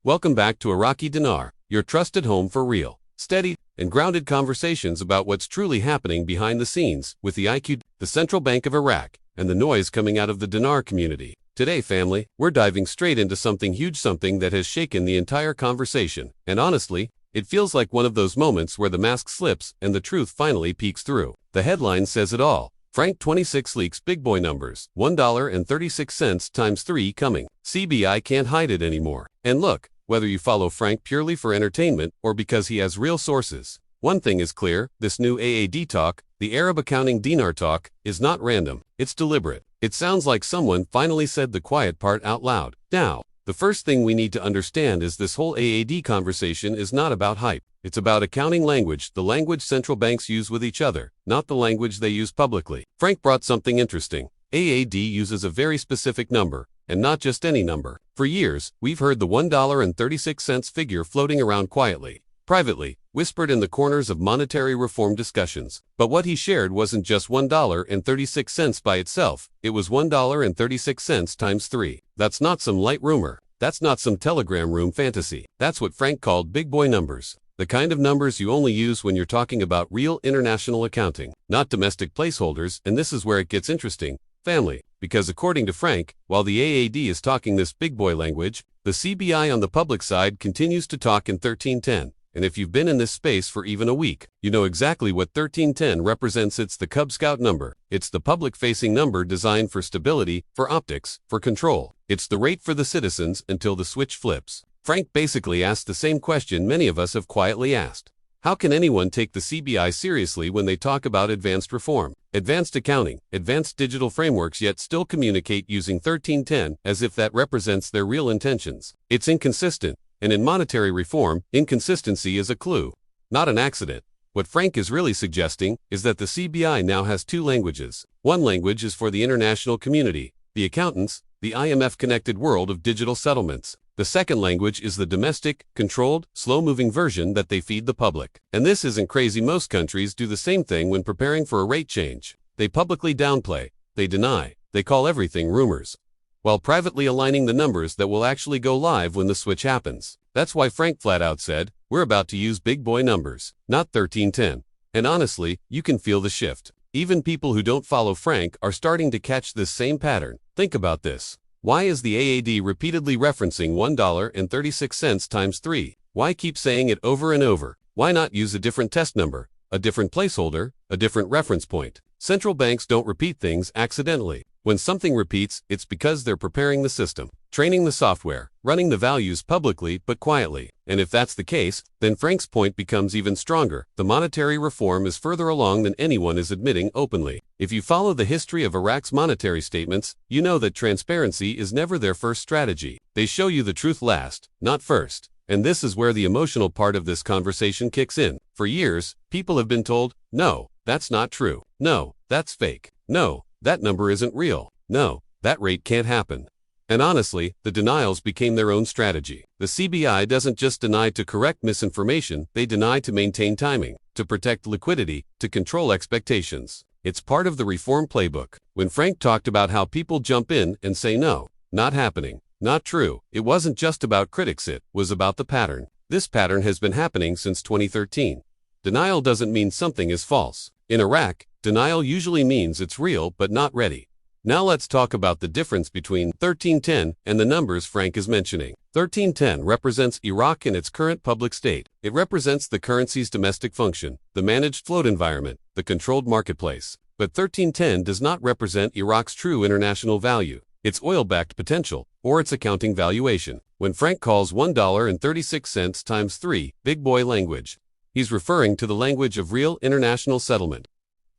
Welcome back to Iraqi Dinar, your trusted home for real, steady, and grounded conversations about what's truly happening behind the scenes with the IQ, the Central Bank of Iraq, and the noise coming out of the dinar community. Today, family, we're diving straight into something huge, something that has shaken the entire conversation. And honestly, it feels like one of those moments where the mask slips and the truth finally peeks through. The headline says it all. Frank26 leaks big boy numbers, $1.36 times 3 coming. CBI can't hide it anymore. And look, whether you follow Frank purely for entertainment or because he has real sources, one thing is clear, this new AAD talk, the Arab Accounting Dinar talk, is not random, it's deliberate. It sounds like someone finally said the quiet part out loud. Now, the first thing we need to understand is this whole AAD conversation is not about hype. It's about accounting language, the language central banks use with each other, not the language they use publicly. Frank brought something interesting. AAD uses a very specific number, and not just any number. For years, we've heard the $1.36 figure floating around quietly, privately, whispered in the corners of monetary reform discussions. But what he shared wasn't just $1.36 by itself, it was $1.36 times 3. That's not some light rumor. That's not some telegram room fantasy. That's what Frank called big boy numbers. The kind of numbers you only use when you're talking about real international accounting, not domestic placeholders. And this is where it gets interesting, family, because according to Frank, while the AAD is talking this big boy language, the CBI on the public side continues to talk in 1310. And if you've been in this space for even a week, you know exactly what 1310 represents. It's the Cub Scout number. It's the public-facing number designed for stability, for optics, for control. It's the rate for the citizens until the switch flips. Frank basically asked the same question many of us have quietly asked. How can anyone take the CBI seriously when they talk about advanced reform, advanced accounting, advanced digital frameworks, yet still communicate using 1310 as if that represents their real intentions? It's inconsistent, and in monetary reform, inconsistency is a clue, not an accident. What Frank is really suggesting is that the CBI now has two languages. One language is for the international community, the accountants, the IMF-connected world of digital settlements. The second language is the domestic, controlled, slow-moving version that they feed the public. And this isn't crazy. Most countries do the same thing when preparing for a rate change. They publicly downplay, they deny, they call everything rumors, while privately aligning the numbers that will actually go live when the switch happens. That's why Frank flat out said, we're about to use big boy numbers, not 1310. And honestly, you can feel the shift. Even people who don't follow Frank are starting to catch this same pattern. Think about this. Why is the AAD repeatedly referencing $1.36 times 3? Why keep saying it over and over? Why not use a different test number, a different placeholder, a different reference point? Central banks don't repeat things accidentally. When something repeats, it's because they're preparing the system, training the software, running the values publicly but quietly. And if that's the case, then Frank's point becomes even stronger. The monetary reform is further along than anyone is admitting openly. If you follow the history of Iraq's monetary statements, you know that transparency is never their first strategy. They show you the truth last, not first. And this is where the emotional part of this conversation kicks in. For years, people have been told, no, that's not true. No, that's fake. No, that number isn't real. No, that rate can't happen. And honestly, the denials became their own strategy. The CBI doesn't just deny to correct misinformation, they deny to maintain timing, to protect liquidity, to control expectations. It's part of the reform playbook. When Frank talked about how people jump in and say no, not happening, not true, it wasn't just about critics, it was about the pattern. This pattern has been happening since 2013. Denial doesn't mean something is false. In Iraq, denial usually means it's real but not ready. Now let's talk about the difference between 1310 and the numbers Frank is mentioning. 1310 represents Iraq in its current public state. It represents the currency's domestic function, the managed float environment, the controlled marketplace. But 1310 does not represent Iraq's true international value, its oil-backed potential, or its accounting valuation. When Frank calls $1.36 times 3 big boy language, he's referring to the language of real international settlement,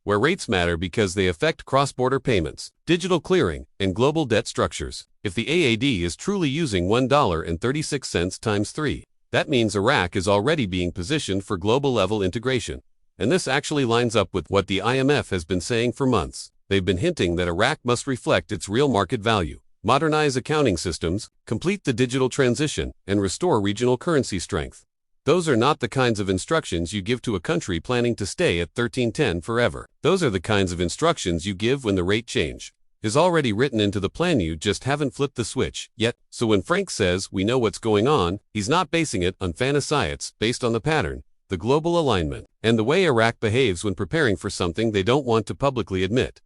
where rates matter because they affect cross-border payments, digital clearing, and global debt structures. If the AAD is truly using $1.36 times 3, that means Iraq is already being positioned for global-level integration. And this actually lines up with what the IMF has been saying for months. They've been hinting that Iraq must reflect its real market value, modernize accounting systems, complete the digital transition, and restore regional currency strength. Those are not the kinds of instructions you give to a country planning to stay at 1310 forever. Those are the kinds of instructions you give when the rate change is already written into the plan, you just haven't flipped the switch yet. So when Frank says we know what's going on, he's not basing it on fantasy, it's based on the pattern, the global alignment, and the way Iraq behaves when preparing for something they don't want to publicly admit.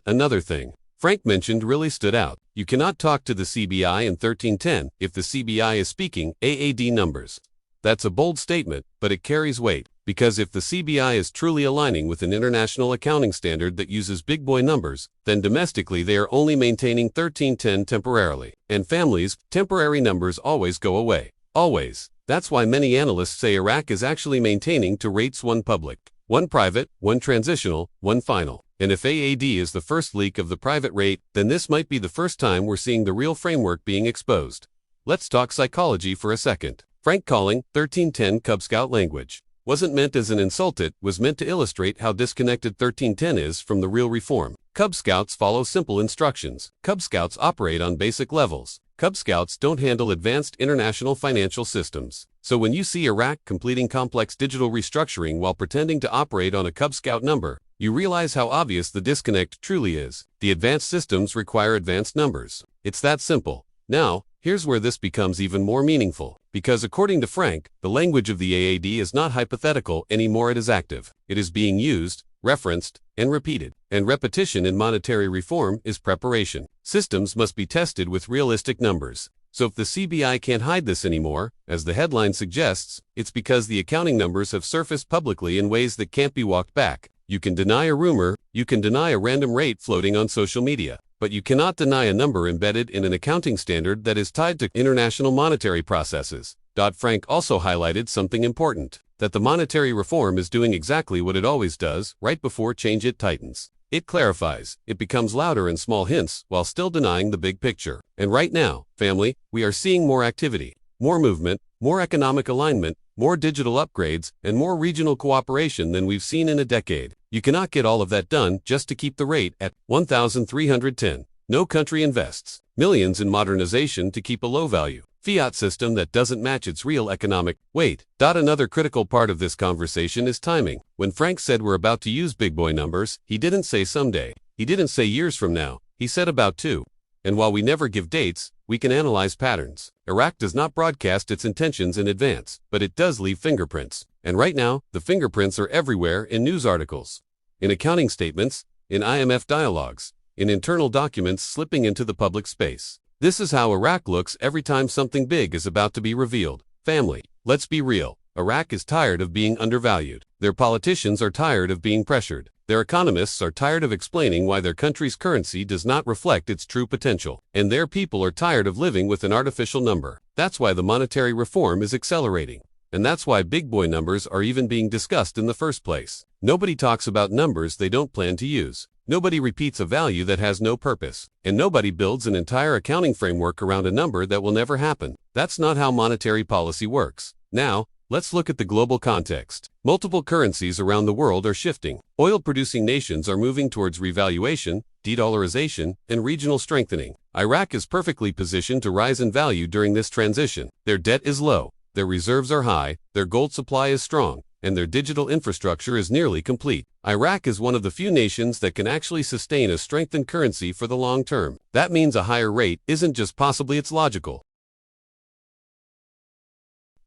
Another thing Frank mentioned really stood out. You cannot talk to the CBI in 1310 if the CBI is speaking AAD numbers. That's a bold statement, but it carries weight, because if the CBI is truly aligning with an international accounting standard that uses big boy numbers, then domestically they are only maintaining 1310 temporarily. And families, temporary numbers always go away. Always. That's why many analysts say Iraq is actually maintaining two rates, one public, one private, one transitional, one final. And if AAD is the first leak of the private rate, then this might be the first time we're seeing the real framework being exposed. Let's talk psychology for a second. Frank calling 1310 Cub Scout language wasn't meant as an insult, it was meant to illustrate how disconnected 1310 is from the real reform. Cub Scouts follow simple instructions. Cub Scouts operate on basic levels. Cub Scouts don't handle advanced international financial systems. So when you see Iraq completing complex digital restructuring while pretending to operate on a Cub Scout number, you realize how obvious the disconnect truly is. The advanced systems require advanced numbers. It's that simple. Now, here's where this becomes even more meaningful, because according to Frank, the language of the AAD is not hypothetical anymore, it is active. It is being used, referenced, and repeated. And repetition in monetary reform is preparation. Systems must be tested with realistic numbers. So if the CBI can't hide this anymore, as the headline suggests, it's because the accounting numbers have surfaced publicly in ways that can't be walked back. You can deny a rumor, you can deny a random rate floating on social media, but you cannot deny a number embedded in an accounting standard that is tied to international monetary processes. Frank also highlighted something important, that the monetary reform is doing exactly what it always does, right before change it tightens. It clarifies, it becomes louder in small hints while still denying the big picture. And right now, family, we are seeing more activity, more movement, more economic alignment, more digital upgrades, and more regional cooperation than we've seen in a decade. You cannot get all of that done just to keep the rate at 1,310. No country invests millions in modernization to keep a low-value fiat system that doesn't match its real economic weight. Another critical part of this conversation is timing. When Frank said we're about to use big boy numbers, he didn't say someday. He didn't say years from now. He said about to. And while we never give dates, we can analyze patterns. Iraq does not broadcast its intentions in advance, but it does leave fingerprints. And right now, the fingerprints are everywhere in news articles, in accounting statements, in IMF dialogues, in internal documents slipping into the public space. This is how Iraq looks every time something big is about to be revealed. Family, let's be real. Iraq is tired of being undervalued. Their politicians are tired of being pressured. Their economists are tired of explaining why their country's currency does not reflect its true potential. And their people are tired of living with an artificial number. That's why the monetary reform is accelerating. And that's why big boy numbers are even being discussed in the first place. Nobody talks about numbers they don't plan to use. Nobody repeats a value that has no purpose. And nobody builds an entire accounting framework around a number that will never happen. That's not how monetary policy works. Now, let's look at the global context. Multiple currencies around the world are shifting. Oil-producing nations are moving towards revaluation, de-dollarization, and regional strengthening. Iraq is perfectly positioned to rise in value during this transition. Their debt is low, their reserves are high, their gold supply is strong, and their digital infrastructure is nearly complete. Iraq is one of the few nations that can actually sustain a strengthened currency for the long term. That means a higher rate isn't just possibly, it's logical.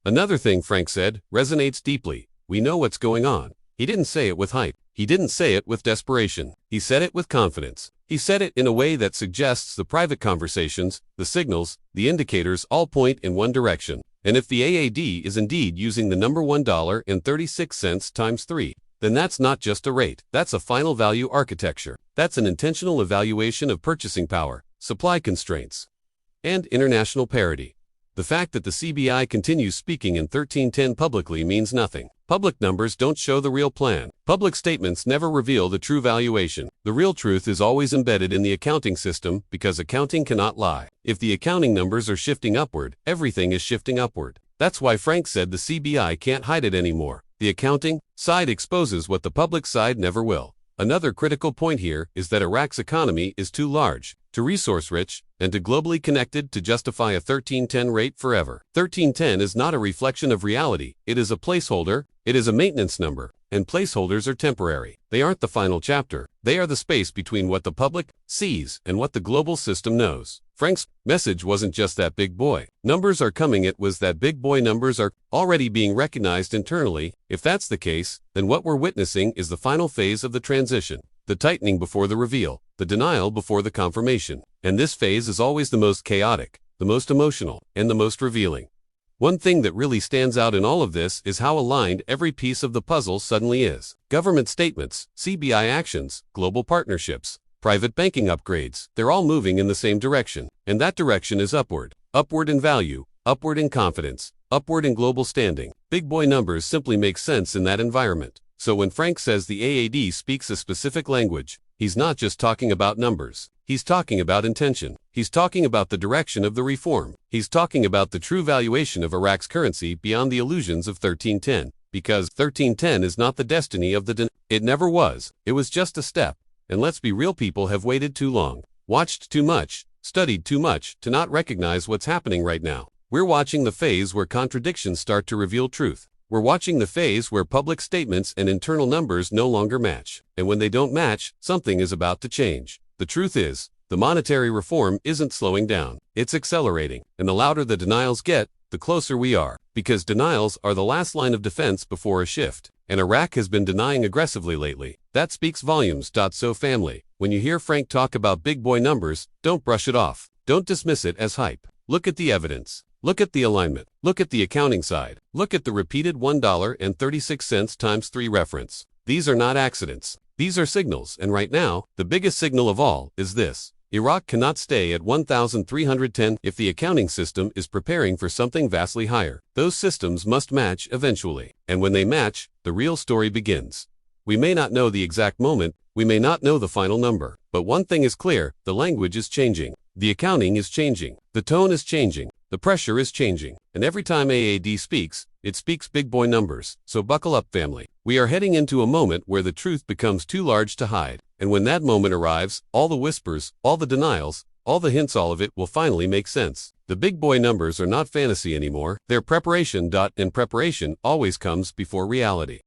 Another thing Frank said resonates deeply. We know what's going on. He didn't say it with hype. He didn't say it with desperation. He said it with confidence. He said it in a way that suggests the private conversations, the signals, the indicators all point in one direction. And if the AAD is indeed using the number $1.36 times 3, then that's not just a rate. That's a final value architecture. That's an intentional evaluation of purchasing power, supply constraints, and international parity. The fact that the CBI continues speaking in 1310 publicly means nothing. Public numbers don't show the real plan. Public statements never reveal the true valuation. The real truth is always embedded in the accounting system because accounting cannot lie. If the accounting numbers are shifting upward, everything is shifting upward. That's why Frank said the CBI can't hide it anymore. The accounting side exposes what the public side never will. Another critical point here is that Iraq's economy is too large, too resource-rich, and too globally connected to justify a 1310 rate forever. 1310 is not a reflection of reality, it is a placeholder, it is a maintenance number, and placeholders are temporary. They aren't the final chapter. They are the space between what the public sees and what the global system knows. Frank's message wasn't just that big boy numbers are coming, it was that big boy numbers are already being recognized internally. If that's the case, then what we're witnessing is the final phase of the transition. The tightening before the reveal, the denial before the confirmation. And this phase is always the most chaotic, the most emotional, and the most revealing. One thing that really stands out in all of this is how aligned every piece of the puzzle suddenly is. Government statements, CBI actions, global partnerships, private banking upgrades, they're all moving in the same direction. And that direction is upward. Upward in value, upward in confidence, upward in global standing. Big boy numbers simply make sense in that environment. So when Frank says the AAD speaks a specific language, he's not just talking about numbers. He's talking about intention. He's talking about the direction of the reform. He's talking about the true valuation of Iraq's currency beyond the illusions of 1310. Because 1310 is not the destiny of the dinar. It never was. It was just a step. And let's be real, people have waited too long, watched too much, studied too much to not recognize what's happening right now. We're watching the phase where contradictions start to reveal truth. We're watching the phase where public statements and internal numbers no longer match. And when they don't match, something is about to change. The truth is, the monetary reform isn't slowing down. It's accelerating. And the louder the denials get, the closer we are. Because denials are the last line of defense before a shift. And Iraq has been denying aggressively lately. That speaks volumes. So family, when you hear Frank talk about big boy numbers, don't brush it off. Don't dismiss it as hype. Look at the evidence. Look at the alignment. Look at the accounting side. Look at the repeated $1.36 times 3 reference. These are not accidents. These are signals, and right now, the biggest signal of all is this. Iraq cannot stay at 1,310 if the accounting system is preparing for something vastly higher. Those systems must match eventually. And when they match, the real story begins. We may not know the exact moment, we may not know the final number, but one thing is clear, the language is changing. The accounting is changing. The tone is changing. The pressure is changing. And every time AAD speaks, it speaks big boy numbers. So buckle up, family. We are heading into a moment where the truth becomes too large to hide. And when that moment arrives, all the whispers, all the denials, all the hints, all of it will finally make sense. The big boy numbers are not fantasy anymore. They're preparation. And preparation always comes before reality.